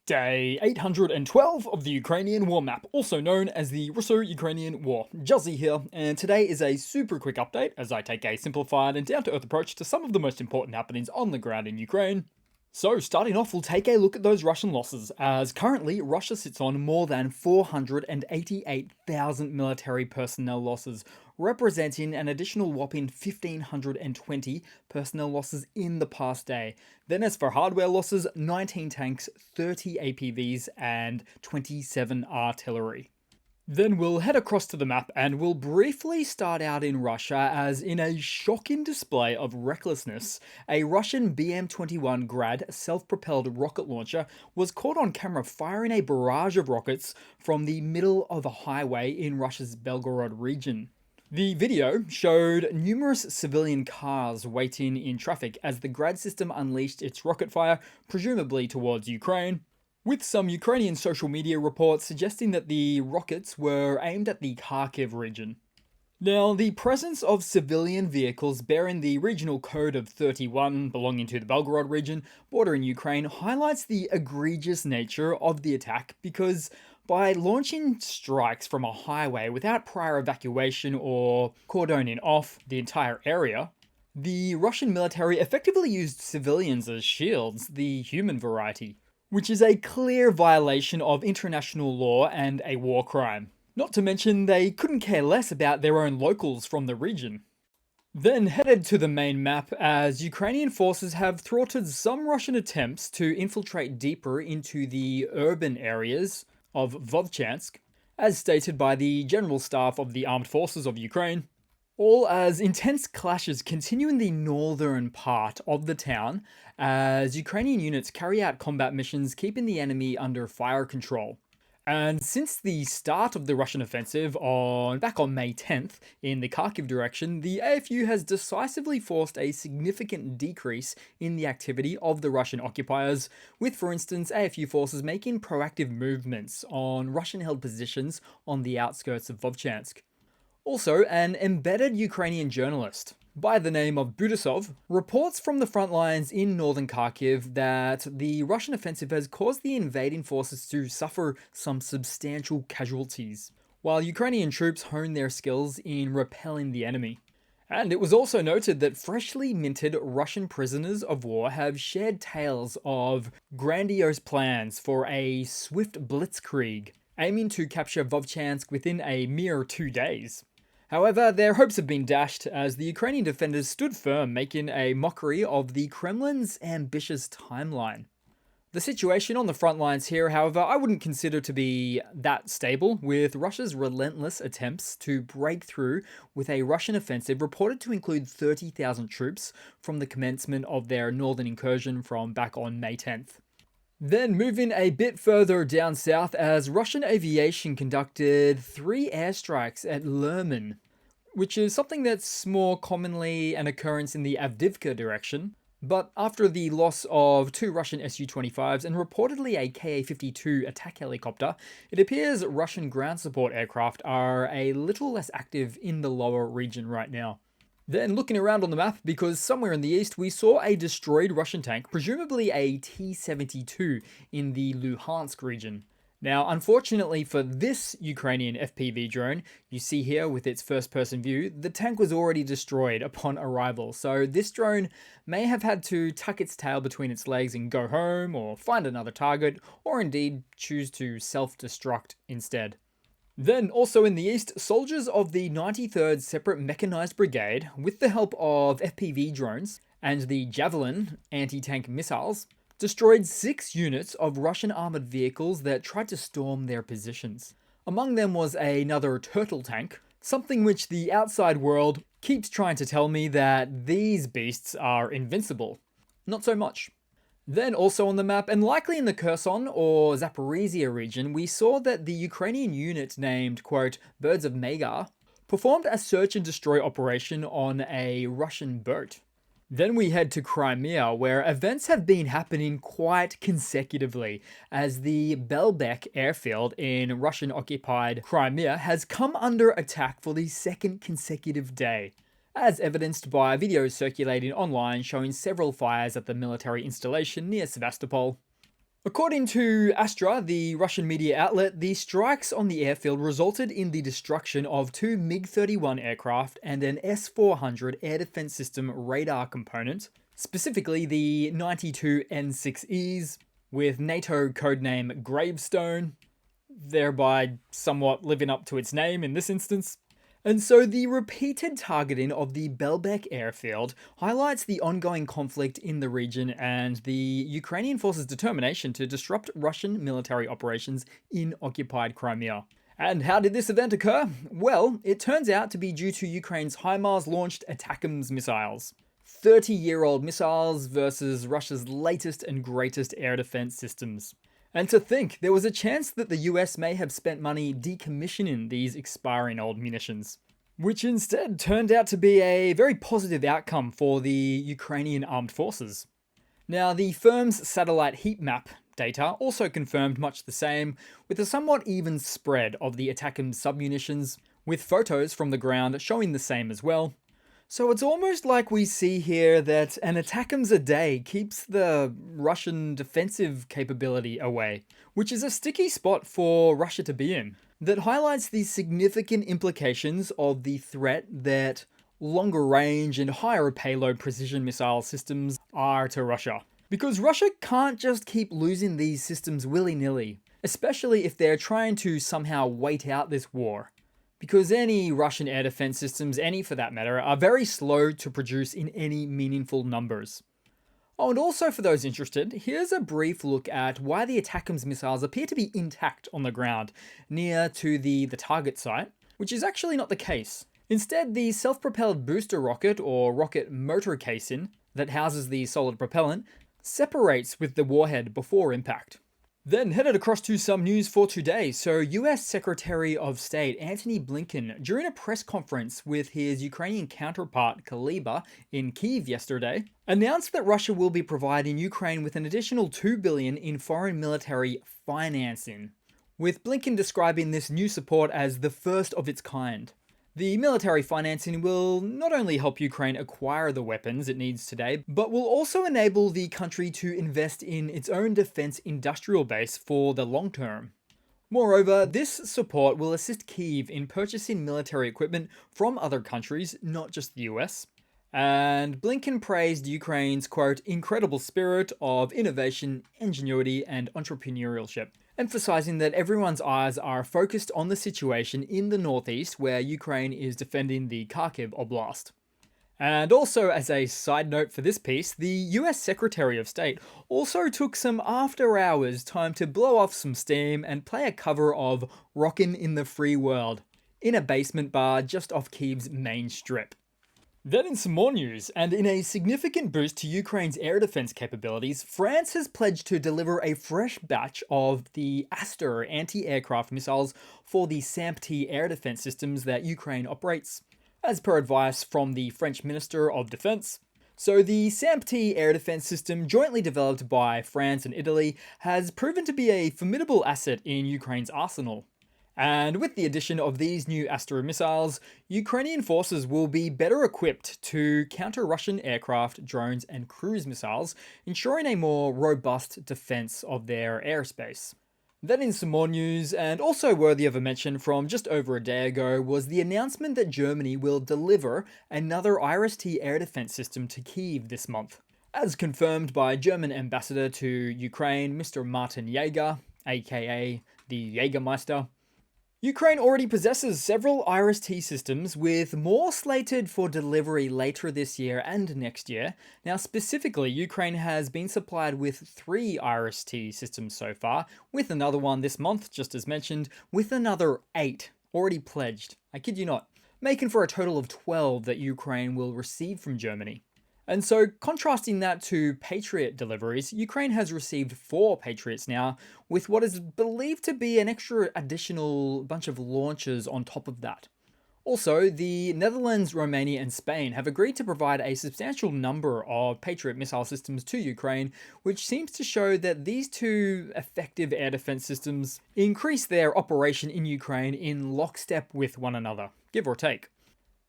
Day 812 of the Ukrainian War Map, also known as the Russo-Ukrainian War. Juzzie here, and today is a super quick update as I take a simplified and down-to-earth approach to some of the most important happenings on the ground in Ukraine. So, starting off, we'll take a look at those Russian losses, as currently Russia sits on more than 488,000 military personnel losses, representing an additional whopping 1,520 personnel losses in the past day. Then as for hardware losses, 19 tanks, 30 APVs, and 27 artillery. Then we'll head across to the map and we'll briefly start out in Russia as in a shocking display of recklessness, a Russian BM-21 Grad self-propelled rocket launcher was caught on camera firing a barrage of rockets from the middle of a highway in Russia's Belgorod region. The video showed numerous civilian cars waiting in traffic as the Grad system unleashed its rocket fire, presumably towards Ukraine, with some Ukrainian social media reports suggesting that the rockets were aimed at the Kharkiv region. Now, the presence of civilian vehicles bearing the regional code of 31 belonging to the Belgorod region bordering Ukraine highlights the egregious nature of the attack because by launching strikes from a highway without prior evacuation or cordoning off the entire area, the Russian military effectively used civilians as shields, the human variety, which is a clear violation of international law and a war crime. Not to mention they couldn't care less about their own locals from the region. Then headed to the main map as Ukrainian forces have thwarted some Russian attempts to infiltrate deeper into the urban areas of Vovchansk, as stated by the General Staff of the Armed Forces of Ukraine, all as intense clashes continue in the northern part of the town as Ukrainian units carry out combat missions keeping the enemy under fire control. And since the start of the Russian offensive back on May 10th in the Kharkiv direction, the AFU has decisively forced a significant decrease in the activity of the Russian occupiers, with, for instance, AFU forces making proactive movements on Russian-held positions on the outskirts of Vovchansk. Also, an embedded Ukrainian journalist by the name of Budasov reports from the front lines in northern Kharkiv that the Russian offensive has caused the invading forces to suffer some substantial casualties, while Ukrainian troops hone their skills in repelling the enemy. And it was also noted that freshly minted Russian prisoners of war have shared tales of grandiose plans for a swift blitzkrieg, aiming to capture Vovchansk within a mere 2 days. However, their hopes have been dashed as the Ukrainian defenders stood firm, making a mockery of the Kremlin's ambitious timeline. The situation on the front lines here, however, I wouldn't consider to be that stable, with Russia's relentless attempts to break through with a Russian offensive reported to include 30,000 troops from the commencement of their northern incursion from back on May 10th. Then moving a bit further down south as Russian aviation conducted 3 airstrikes at Lerman, which is something that's more commonly an occurrence in the Avdiivka direction. But after the loss of 2 Russian Su-25s and reportedly a Ka-52 attack helicopter, it appears Russian ground support aircraft are a little less active in the lower region right now. Then looking around on the map, because somewhere in the east we saw a destroyed Russian tank, presumably a T-72 in the Luhansk region. Now, unfortunately for this Ukrainian FPV drone, you see here with its first-person view, the tank was already destroyed upon arrival, so this drone may have had to tuck its tail between its legs and go home, or find another target, or indeed choose to self-destruct instead. Then, also in the east, soldiers of the 93rd Separate Mechanized Brigade, with the help of FPV drones and the Javelin anti-tank missiles, destroyed 6 units of Russian armored vehicles that tried to storm their positions. Among them was another turtle tank, something which the outside world keeps trying to tell me that these beasts are invincible. Not so much. Then also on the map, and likely in the Kherson or Zaporizhia region, we saw that the Ukrainian unit named, quote, Birds of Magar, performed a search and destroy operation on a Russian boat. Then we head to Crimea, where events have been happening quite consecutively, as the Belbek airfield in Russian-occupied Crimea has come under attack for the 2nd consecutive day, as evidenced by videos circulating online showing several fires at the military installation near Sevastopol. According to Astra, the Russian media outlet, the strikes on the airfield resulted in the destruction of 2 MiG-31 aircraft and an S-400 air defense system radar component, specifically the 92 N6Es, with NATO codename Gravestone, thereby somewhat living up to its name in this instance. And so the repeated targeting of the Belbek airfield highlights the ongoing conflict in the region and the Ukrainian forces' determination to disrupt Russian military operations in occupied Crimea. And how did this event occur? Well, it turns out to be due to Ukraine's HIMARS-launched ATACMS missiles. 30-year-old missiles versus Russia's latest and greatest air defense systems. And to think, there was a chance that the US may have spent money decommissioning these expiring old munitions, which instead turned out to be a very positive outcome for the Ukrainian armed forces. Now, the firm's satellite heat map data also confirmed much the same, with a somewhat even spread of the ATACMS submunitions, with photos from the ground showing the same as well. So it's almost like we see here that an ATACMS a day keeps the Russian defensive capability away, which is a sticky spot for Russia to be in, that highlights the significant implications of the threat that longer range and higher payload precision missile systems are to Russia. Because Russia can't just keep losing these systems willy-nilly, especially if they're trying to somehow wait out this war. Because any Russian air defense systems, any for that matter, are very slow to produce in any meaningful numbers. Oh, and also for those interested, here's a brief look at why the ATACMS missiles appear to be intact on the ground, near to the target site, which is actually not the case. Instead, the self-propelled booster rocket, or rocket motor casing, that houses the solid propellant, separates with the warhead before impact. Then headed across to some news for today. So US Secretary of State Antony Blinken, during a press conference with his Ukrainian counterpart Kuleba in Kyiv yesterday, announced that Russia will be providing Ukraine with an additional $2 billion in foreign military financing, with Blinken describing this new support as the first of its kind. The military financing will not only help Ukraine acquire the weapons it needs today, but will also enable the country to invest in its own defense industrial base for the long term. Moreover, this support will assist Kyiv in purchasing military equipment from other countries, not just the US. And Blinken praised Ukraine's, quote, incredible spirit of innovation, ingenuity, and entrepreneurship, emphasizing that everyone's eyes are focused on the situation in the northeast where Ukraine is defending the Kharkiv Oblast. And also, as a side note for this piece, the US Secretary of State also took some after-hours time to blow off some steam and play a cover of Rockin' in the Free World in a basement bar just off Kyiv's main strip. Then in some more news, and in a significant boost to Ukraine's air defense capabilities, France has pledged to deliver a fresh batch of the Aster anti-aircraft missiles for the SAMP-T air defense systems that Ukraine operates, as per advice from the French Minister of Defense. So the SAMP-T air defense system, jointly developed by France and Italy, has proven to be a formidable asset in Ukraine's arsenal. And with the addition of these new Aster missiles, Ukrainian forces will be better equipped to counter Russian aircraft, drones, and cruise missiles, ensuring a more robust defense of their airspace. Then in some more news, and also worthy of a mention from just over a day ago, was the announcement that Germany will deliver another IRIS-T air defense system to Kyiv this month. As confirmed by German ambassador to Ukraine, Mr. Martin Jaeger, aka the Jägermeister, Ukraine already possesses several IRIS-T systems, with more slated for delivery later this year and next year. Now specifically, Ukraine has been supplied with 3 IRIS-T systems so far, with another one this month, just as mentioned, with another 8 already pledged. I kid you not. Making for a total of 12 that Ukraine will receive from Germany. And so, contrasting that to Patriot deliveries, Ukraine has received 4 Patriots now, with what is believed to be an extra additional bunch of launchers on top of that. Also, the Netherlands, Romania, and Spain have agreed to provide a substantial number of Patriot missile systems to Ukraine, which seems to show that these 2 effective air defense systems increase their operation in Ukraine in lockstep with one another, give or take.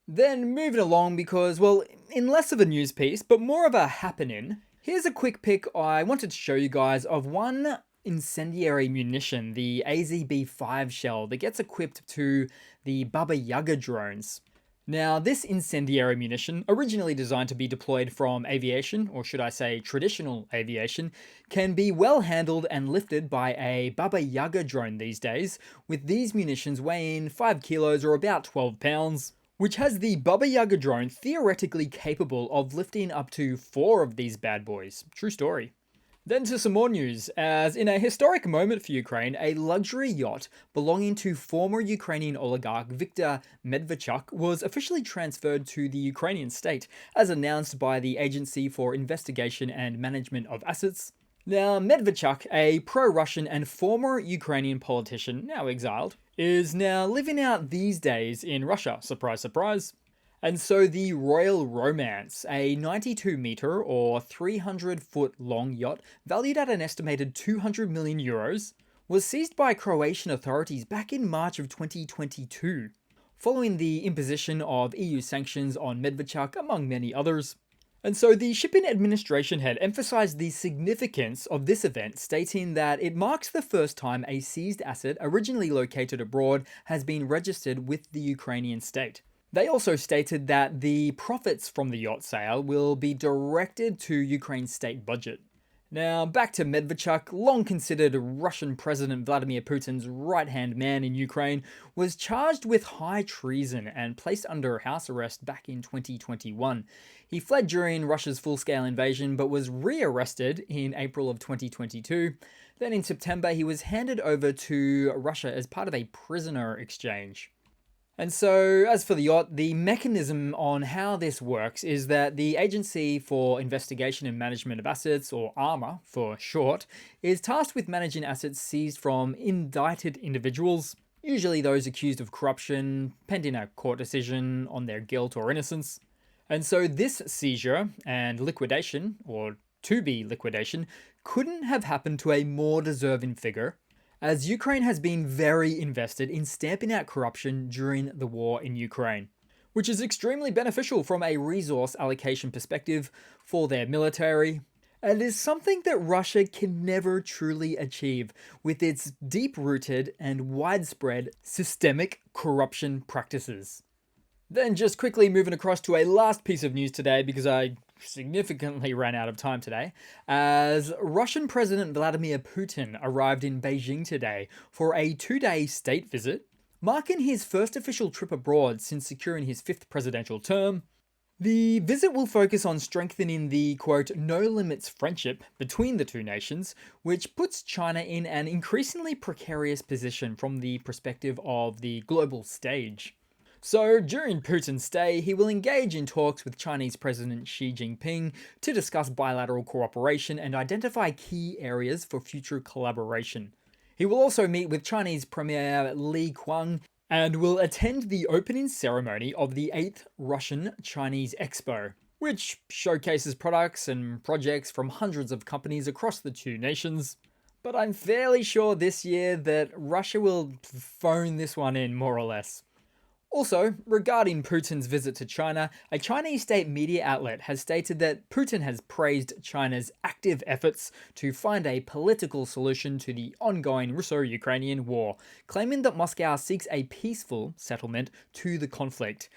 Then moving along because, well, in less of a news piece, but more of a happening, here's a quick pic I wanted to show you guys of one incendiary munition, the AZB-5 shell that gets equipped to the Baba Yaga drones. Now, this incendiary munition, originally designed to be deployed from aviation, or should I say traditional aviation, can be well handled and lifted by a Baba Yaga drone these days, with these munitions weighing 5 kilos or about 12 pounds, which has the Baba Yaga drone theoretically capable of lifting up to 4 of these bad boys. True story. Then to some more news, as in a historic moment for Ukraine, a luxury yacht belonging to former Ukrainian oligarch Viktor Medvedchuk was officially transferred to the Ukrainian state, as announced by the Agency for Investigation and Management of Assets. Now, Medvedchuk, a pro-Russian and former Ukrainian politician, now exiled, is now living out these days in Russia, surprise surprise. And so the Royal Romance, a 92-meter or 300-foot long yacht valued at an estimated 200 million euros, was seized by Croatian authorities back in March of 2022, following the imposition of EU sanctions on Medvedchuk, among many others. And so the shipping administration had emphasized the significance of this event, stating that it marks the first time a seized asset originally located abroad has been registered with the Ukrainian state. They also stated that the profits from the yacht sale will be directed to Ukraine's state budget. Now, back to Medvedchuk, long considered Russian President Vladimir Putin's right-hand man in Ukraine, was charged with high treason and placed under house arrest back in 2021. He fled during Russia's full-scale invasion, but was re-arrested in April of 2022. Then in September, he was handed over to Russia as part of a prisoner exchange. And so, as for the yacht, the mechanism on how this works is that the Agency for Investigation and Management of Assets, or ARMA for short, is tasked with managing assets seized from indicted individuals, usually those accused of corruption, pending a court decision on their guilt or innocence. And so this seizure and liquidation, or to-be liquidation, couldn't have happened to a more deserving figure, as Ukraine has been very invested in stamping out corruption during the war in Ukraine, which is extremely beneficial from a resource allocation perspective for their military, and is something that Russia can never truly achieve with its deep-rooted and widespread systemic corruption practices. Then just quickly moving across to a last piece of news today, because I significantly ran out of time today, as Russian President Vladimir Putin arrived in Beijing today for a 2-day state visit, marking his first official trip abroad since securing his 5th presidential term. The visit will focus on strengthening the, quote, no-limits friendship between the two nations, which puts China in an increasingly precarious position from the perspective of the global stage. So, during Putin's stay, he will engage in talks with Chinese President Xi Jinping to discuss bilateral cooperation and identify key areas for future collaboration. He will also meet with Chinese Premier Li Qiang and will attend the opening ceremony of the 8th Russian-Chinese Expo, which showcases products and projects from hundreds of companies across the two nations. But I'm fairly sure this year that Russia will phone this one in, more or less. Also, regarding Putin's visit to China, a Chinese state media outlet has stated that Putin has praised China's active efforts to find a political solution to the ongoing Russo-Ukrainian war, claiming that Moscow seeks a peaceful settlement to the conflict.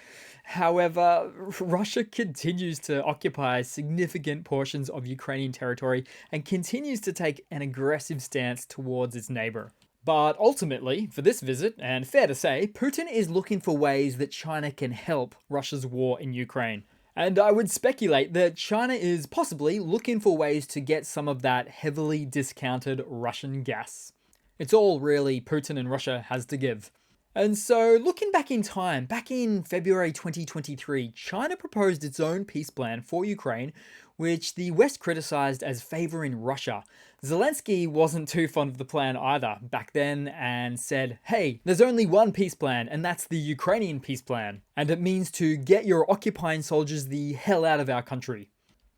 However, Russia continues to occupy significant portions of Ukrainian territory and continues to take an aggressive stance towards its neighbor. But ultimately, for this visit, and fair to say, Putin is looking for ways that China can help Russia's war in Ukraine. And I would speculate that China is possibly looking for ways to get some of that heavily discounted Russian gas. It's all really Putin and Russia has to give. And so, looking back in time, back in February 2023, China proposed its own peace plan for Ukraine, which the West criticized as favoring Russia. Zelensky wasn't too fond of the plan either back then and said, hey, there's only one peace plan, and that's the Ukrainian peace plan, and it means to get your occupying soldiers the hell out of our country.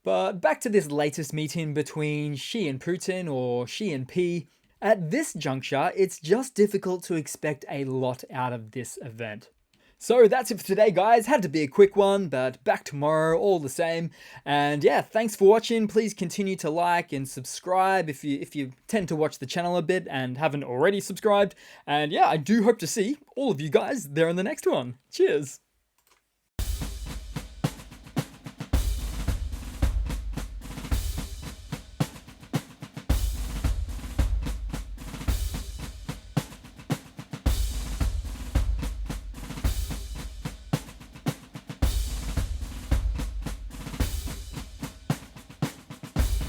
But back to this latest meeting between Xi and Putin, or Xi and P. At this juncture, it's just difficult to expect a lot out of this event. So that's it for today, guys. Had to be a quick one, but back tomorrow all the same. And yeah, thanks for watching. Please continue to like and subscribe if you tend to watch the channel a bit and haven't already subscribed. And yeah, I do hope to see all of you guys there in the next one. Cheers.